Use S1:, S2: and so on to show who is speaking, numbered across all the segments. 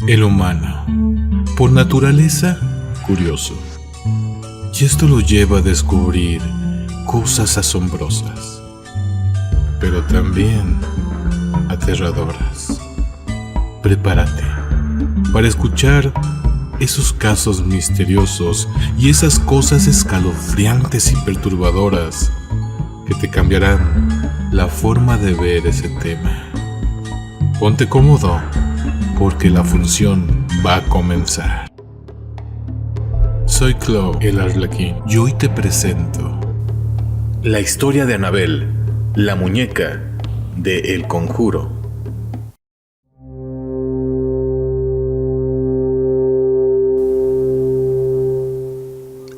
S1: El humano, por naturaleza, curioso. Y esto lo lleva a descubrir cosas asombrosas, pero también aterradoras. Prepárate para escuchar esos casos misteriosos y esas cosas escalofriantes y perturbadoras que te cambiarán la forma de ver ese tema. Ponte cómodo, porque la función va a comenzar. Soy Chloe, el Arlequín, y hoy te presento
S2: la historia de Annabelle, la muñeca de El Conjuro.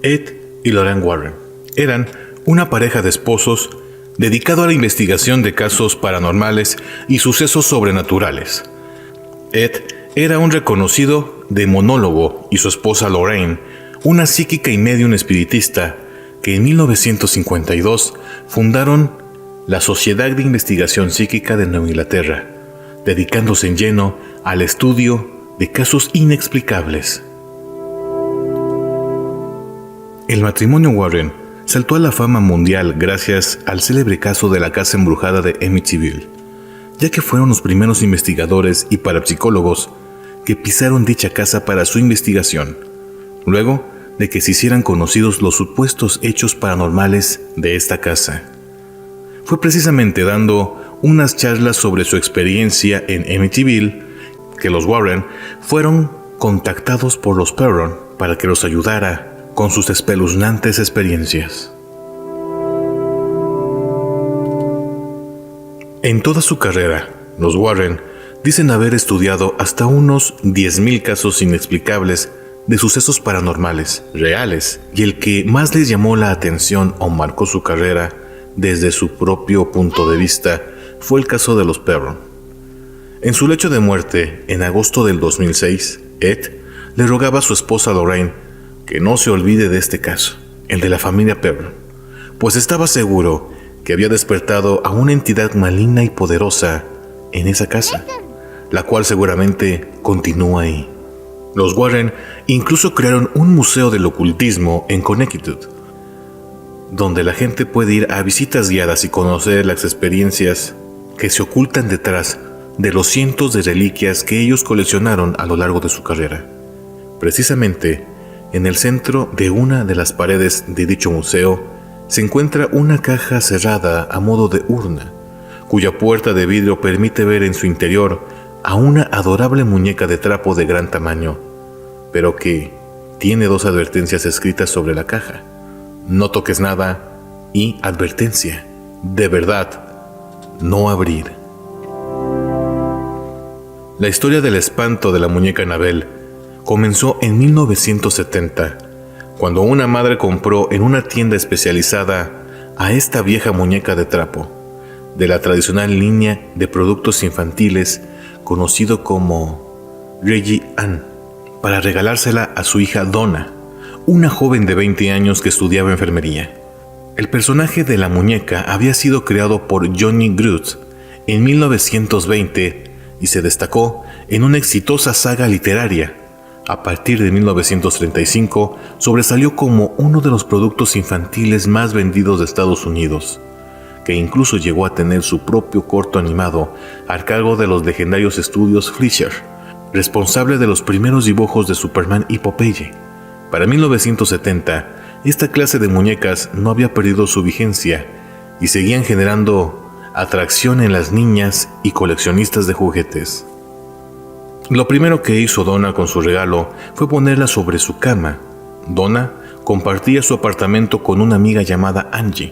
S2: Ed y Lorraine Warren eran una pareja de esposos dedicado a la investigación de casos paranormales y sucesos sobrenaturales. Ed era un reconocido demonólogo y su esposa Lorraine, una psíquica y medium espiritista que en 1952 fundaron la Sociedad de Investigación Psíquica de Nueva Inglaterra, dedicándose en lleno al estudio de casos inexplicables. El matrimonio Warren saltó a la fama mundial gracias al célebre caso de la casa embrujada de Amityville, ya que fueron los primeros investigadores y parapsicólogos que pisaron dicha casa para su investigación, luego de que se hicieran conocidos los supuestos hechos paranormales de esta casa. Fue precisamente dando unas charlas sobre su experiencia en Amityville que los Warren fueron contactados por los Perron para que los ayudara con sus espeluznantes experiencias. En toda su carrera, los Warren dicen haber estudiado hasta unos 10,000 casos inexplicables de sucesos paranormales reales, y el que más les llamó la atención o marcó su carrera desde su propio punto de vista fue el caso de los Perron. En su lecho de muerte, en agosto del 2006, Ed le rogaba a su esposa Lorraine que no se olvide de este caso, el de la familia Perron, pues estaba seguro que había despertado a una entidad maligna y poderosa en esa casa, la cual seguramente continúa ahí. Los Warren incluso crearon un museo del ocultismo en Connecticut, donde la gente puede ir a visitas guiadas y conocer las experiencias que se ocultan detrás de los cientos de reliquias que ellos coleccionaron a lo largo de su carrera. Precisamente, en el centro de una de las paredes de dicho museo se encuentra una caja cerrada a modo de urna, cuya puerta de vidrio permite ver en su interior a una adorable muñeca de trapo de gran tamaño, pero que tiene 2 advertencias escritas sobre la caja: no toques nada y advertencia, de verdad, no abrir. La historia del espanto de la muñeca Annabelle comenzó en 1970, cuando una madre compró en una tienda especializada a esta vieja muñeca de trapo, de la tradicional línea de productos infantiles conocido como Reggie Ann, para regalársela a su hija Donna, una joven de 20 años que estudiaba enfermería. El personaje de la muñeca había sido creado por Johnny Groot en 1920 y se destacó en una exitosa saga literaria. A partir de 1935, sobresalió como uno de los productos infantiles más vendidos de Estados Unidos, que incluso llegó a tener su propio corto animado a cargo de los legendarios estudios Fleischer, responsable de los primeros dibujos de Superman y Popeye. Para 1970, esta clase de muñecas no había perdido su vigencia y seguían generando atracción en las niñas y coleccionistas de juguetes. Lo primero que hizo Donna con su regalo fue ponerla sobre su cama. Donna compartía su apartamento con una amiga llamada Angie.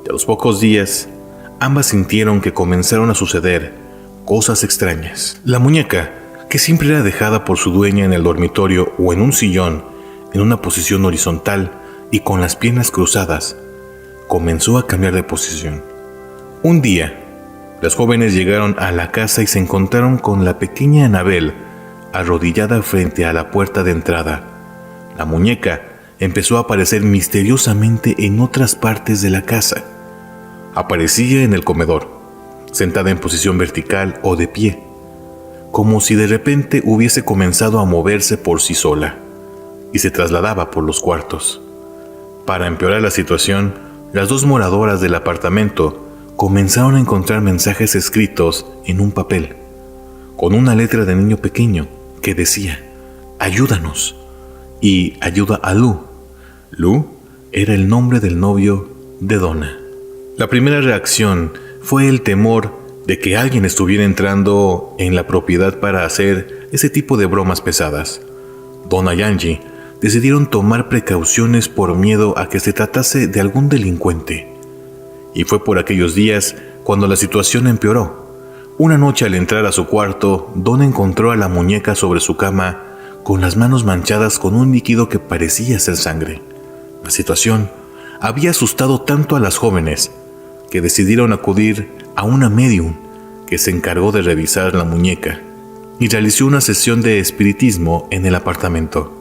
S2: De los pocos días, ambas sintieron que comenzaron a suceder cosas extrañas. La muñeca, que siempre era dejada por su dueña en el dormitorio o en un sillón, en una posición horizontal y con las piernas cruzadas, comenzó a cambiar de posición. Un día, las jóvenes llegaron a la casa y se encontraron con la pequeña Annabelle arrodillada frente a la puerta de entrada. La muñeca empezó a aparecer misteriosamente en otras partes de la casa. Aparecía en el comedor, sentada en posición vertical o de pie, como si de repente hubiese comenzado a moverse por sí sola, y se trasladaba por los cuartos. Para empeorar la situación, las dos moradoras del apartamento comenzaron a encontrar mensajes escritos en un papel, con una letra de niño pequeño que decía: ayúdanos, y ayuda a Lou. Lou era el nombre del novio de Donna. La primera reacción fue el temor de que alguien estuviera entrando en la propiedad para hacer ese tipo de bromas pesadas. Donna y Angie decidieron tomar precauciones por miedo a que se tratase de algún delincuente. Y fue por aquellos días cuando la situación empeoró. Una noche, al entrar a su cuarto, Donna encontró a la muñeca sobre su cama con las manos manchadas con un líquido que parecía ser sangre. La situación había asustado tanto a las jóvenes que decidieron acudir a una médium que se encargó de revisar la muñeca y realizó una sesión de espiritismo en el apartamento.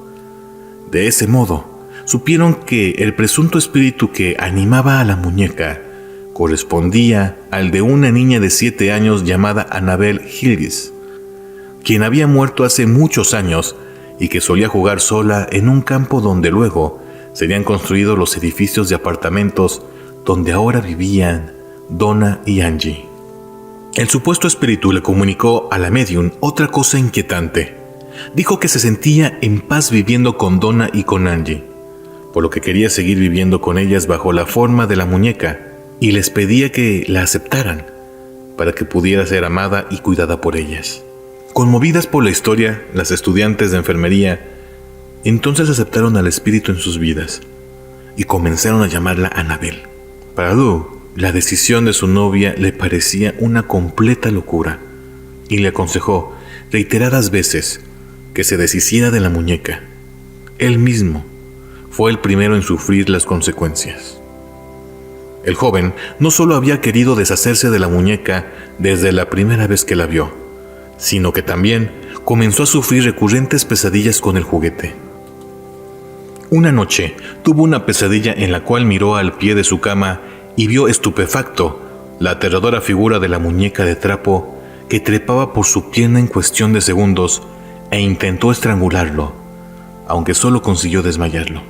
S2: De ese modo, supieron que el presunto espíritu que animaba a la muñeca correspondía al de una niña de 7 años llamada Annabelle Hilgis, quien había muerto hace muchos años y que solía jugar sola en un campo donde luego serían construidos los edificios de apartamentos donde ahora vivían Donna y Angie. El supuesto espíritu le comunicó a la medium otra cosa inquietante. Dijo que se sentía en paz viviendo con Donna y con Angie, por lo que quería seguir viviendo con ellas bajo la forma de la muñeca, y les pedía que la aceptaran para que pudiera ser amada y cuidada por ellas. Conmovidas por la historia, las estudiantes de enfermería entonces aceptaron al espíritu en sus vidas y comenzaron a llamarla Annabelle. Para Lou, la decisión de su novia le parecía una completa locura y le aconsejó reiteradas veces que se deshiciera de la muñeca. Él mismo fue el primero en sufrir las consecuencias. El joven no solo había querido deshacerse de la muñeca desde la primera vez que la vio, sino que también comenzó a sufrir recurrentes pesadillas con el juguete. Una noche tuvo una pesadilla en la cual miró al pie de su cama y vio estupefacto la aterradora figura de la muñeca de trapo que trepaba por su pierna en cuestión de segundos e intentó estrangularlo, aunque solo consiguió desmayarlo.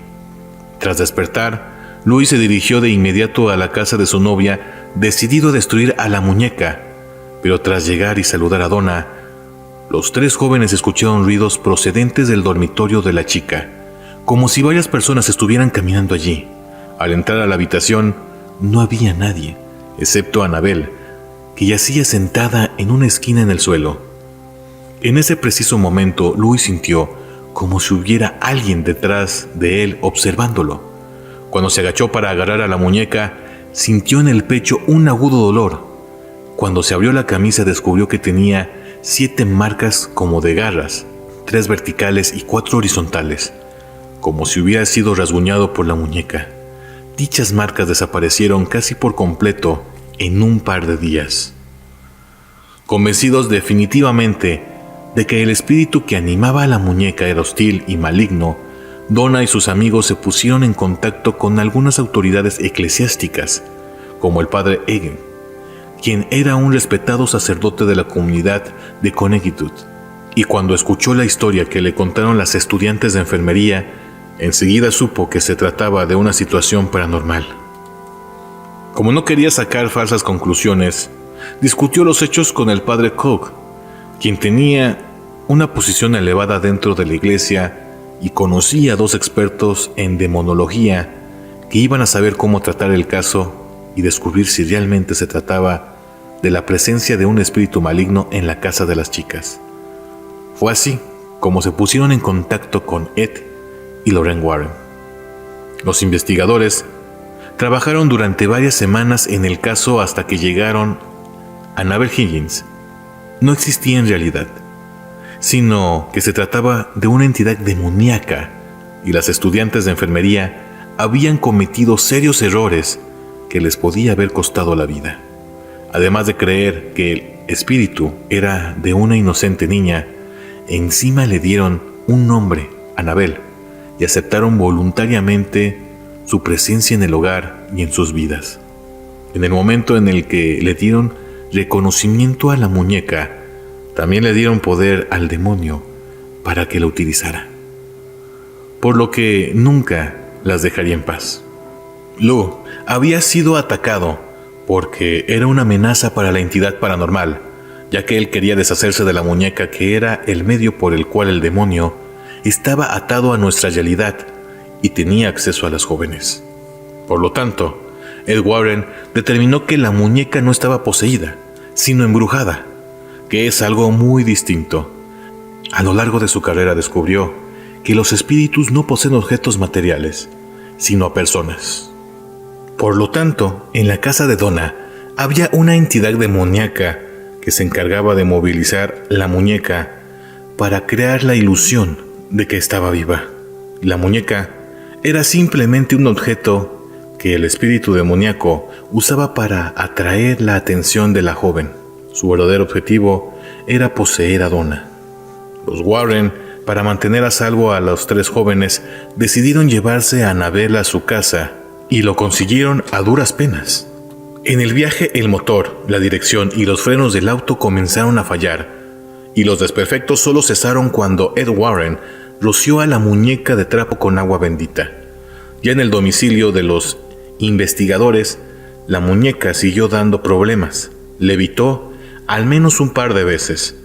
S2: Tras despertar, Louis se dirigió de inmediato a la casa de su novia, decidido a destruir a la muñeca, pero tras llegar y saludar a Donna, los tres jóvenes escucharon ruidos procedentes del dormitorio de la chica, como si varias personas estuvieran caminando allí. Al entrar a la habitación, no había nadie, excepto Annabelle, que yacía sentada en una esquina en el suelo. En ese preciso momento, Louis sintió como si hubiera alguien detrás de él observándolo. Cuando se agachó para agarrar a la muñeca, sintió en el pecho un agudo dolor. Cuando se abrió la camisa, descubrió que tenía 7 marcas como de garras, 3 verticales y 4 horizontales, como si hubiera sido rasguñado por la muñeca. Dichas marcas desaparecieron casi por completo en un par de días. Convencidos definitivamente de que el espíritu que animaba a la muñeca era hostil y maligno, Donna y sus amigos se pusieron en contacto con algunas autoridades eclesiásticas, como el padre Egan, quien era un respetado sacerdote de la comunidad de Connecticut, y cuando escuchó la historia que le contaron las estudiantes de enfermería, enseguida supo que se trataba de una situación paranormal. Como no quería sacar falsas conclusiones, discutió los hechos con el padre Cook, quien tenía una posición elevada dentro de la iglesia y conocía a 2 expertos en demonología que iban a saber cómo tratar el caso y descubrir si realmente se trataba de la presencia de un espíritu maligno en la casa de las chicas. Fue así como se pusieron en contacto con Ed y Lorraine Warren. Los investigadores trabajaron durante varias semanas en el caso hasta que llegaron a Annabelle Higgins. No existía en realidad, sino que se trataba de una entidad demoníaca y las estudiantes de enfermería habían cometido serios errores que les podía haber costado la vida. Además de creer que el espíritu era de una inocente niña, encima le dieron un nombre, Annabelle, y aceptaron voluntariamente su presencia en el hogar y en sus vidas. En el momento en el que le dieron reconocimiento a la muñeca, también le dieron poder al demonio para que lo utilizara, por lo que nunca las dejaría en paz. Lou había sido atacado porque era una amenaza para la entidad paranormal, ya que él quería deshacerse de la muñeca que era el medio por el cual el demonio estaba atado a nuestra realidad y tenía acceso a las jóvenes. Por lo tanto, Ed Warren determinó que la muñeca no estaba poseída, sino embrujada, que es algo muy distinto. A lo largo de su carrera descubrió que los espíritus no poseen objetos materiales, sino a personas. Por lo tanto, en la casa de Donna había una entidad demoníaca que se encargaba de movilizar la muñeca para crear la ilusión de que estaba viva. La muñeca era simplemente un objeto que el espíritu demoníaco usaba para atraer la atención de la joven. Su verdadero objetivo era poseer a Donna. Los Warren, para mantener a salvo a los tres jóvenes, decidieron llevarse a Annabelle a su casa y lo consiguieron a duras penas. En el viaje, el motor, la dirección y los frenos del auto comenzaron a fallar, y los desperfectos solo cesaron cuando Ed Warren roció a la muñeca de trapo con agua bendita. Ya en el domicilio de los investigadores, la muñeca siguió dando problemas, levitó al menos un par de veces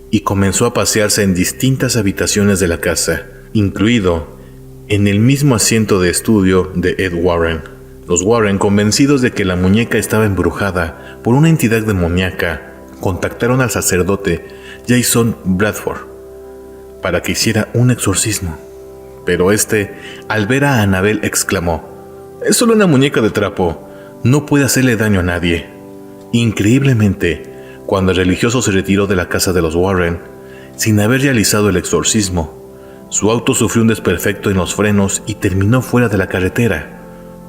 S2: y comenzó a pasearse en distintas habitaciones de la casa, incluido en el mismo asiento de estudio de Ed Warren. Los Warren, convencidos de que la muñeca estaba embrujada por una entidad demoníaca, contactaron al sacerdote Jason Bradford para que hiciera un exorcismo. Pero al ver a Annabelle, exclamó: «Es solo una muñeca de trapo, no puede hacerle daño a nadie». Increíblemente, cuando el religioso se retiró de la casa de los Warren, sin haber realizado el exorcismo, su auto sufrió un desperfecto en los frenos y terminó fuera de la carretera.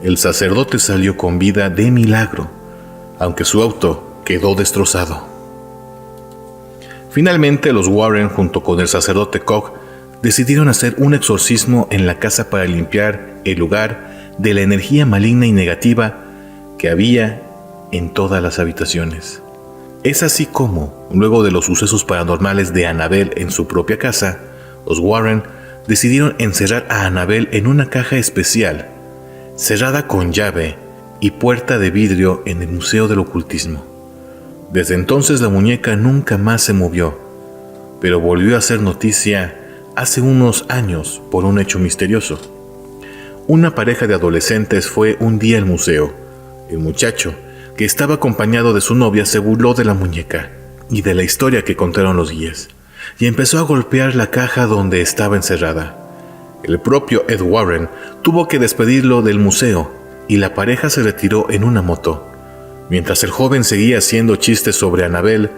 S2: El sacerdote salió con vida de milagro, aunque su auto quedó destrozado. Finalmente, los Warren, junto con el sacerdote Koch, decidieron hacer un exorcismo en la casa para limpiar el lugar de la energía maligna y negativa que había en todas las habitaciones. Es así como, luego de los sucesos paranormales de Annabelle en su propia casa, los Warren decidieron encerrar a Annabelle en una caja especial, cerrada con llave y puerta de vidrio en el Museo del Ocultismo. Desde entonces la muñeca nunca más se movió, pero volvió a ser noticia hace unos años por un hecho misterioso. Una pareja de adolescentes fue un día al museo. El muchacho, que estaba acompañado de su novia, se burló de la muñeca y de la historia que contaron los guías, y empezó a golpear la caja donde estaba encerrada. El propio Ed Warren tuvo que despedirlo del museo y la pareja se retiró en una moto. Mientras el joven seguía haciendo chistes sobre Annabelle,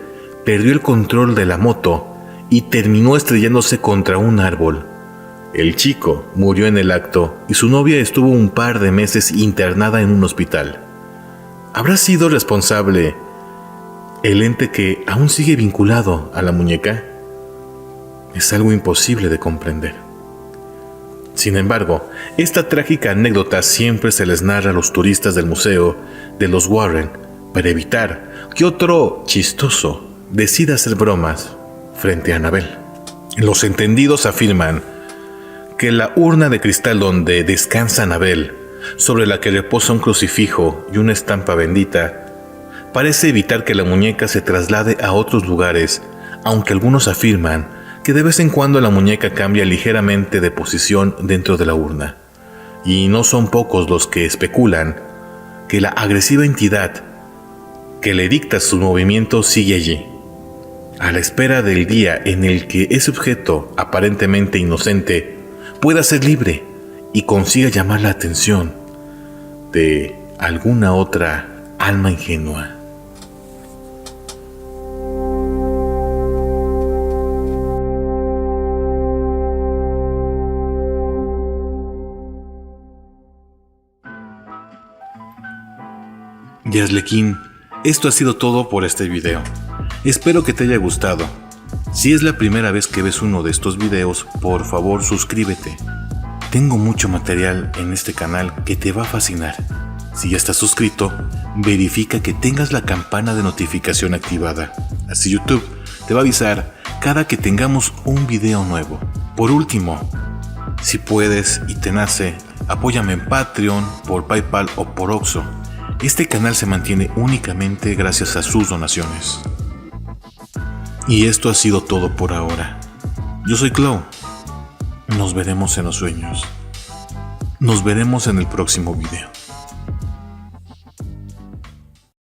S2: perdió el control de la moto y terminó estrellándose contra un árbol. El chico murió en el acto y su novia estuvo un par de meses internada en un hospital. ¿Habrá sido responsable el ente que aún sigue vinculado a la muñeca? Es algo imposible de comprender. Sin embargo, esta trágica anécdota siempre se les narra a los turistas del museo de los Warren para evitar que otro chistoso decida hacer bromas frente a Annabelle. Los entendidos afirman que la urna de cristal donde descansa Annabelle, sobre la que reposa un crucifijo y una estampa bendita, parece evitar que la muñeca se traslade a otros lugares, aunque algunos afirman que de vez en cuando la muñeca cambia ligeramente de posición dentro de la urna. Y no son pocos los que especulan que la agresiva entidad que le dicta su movimiento sigue allí, a la espera del día en el que ese objeto aparentemente inocente pueda ser libre y consiga llamar la atención de alguna otra alma ingenua. Yazlequín, esto ha sido todo por este video. Espero que te haya gustado. Si es la primera vez que ves uno de estos videos, por favor suscríbete. Tengo mucho material en este canal que te va a fascinar. Si ya estás suscrito, verifica que tengas la campana de notificación activada. Así YouTube te va a avisar cada que tengamos un video nuevo. Por último, si puedes y te nace, apóyame en Patreon, por PayPal o por Oxxo. Este canal se mantiene únicamente gracias a sus donaciones. Y esto ha sido todo por ahora. Yo soy Clau. Nos veremos en los sueños. Nos veremos en el próximo video.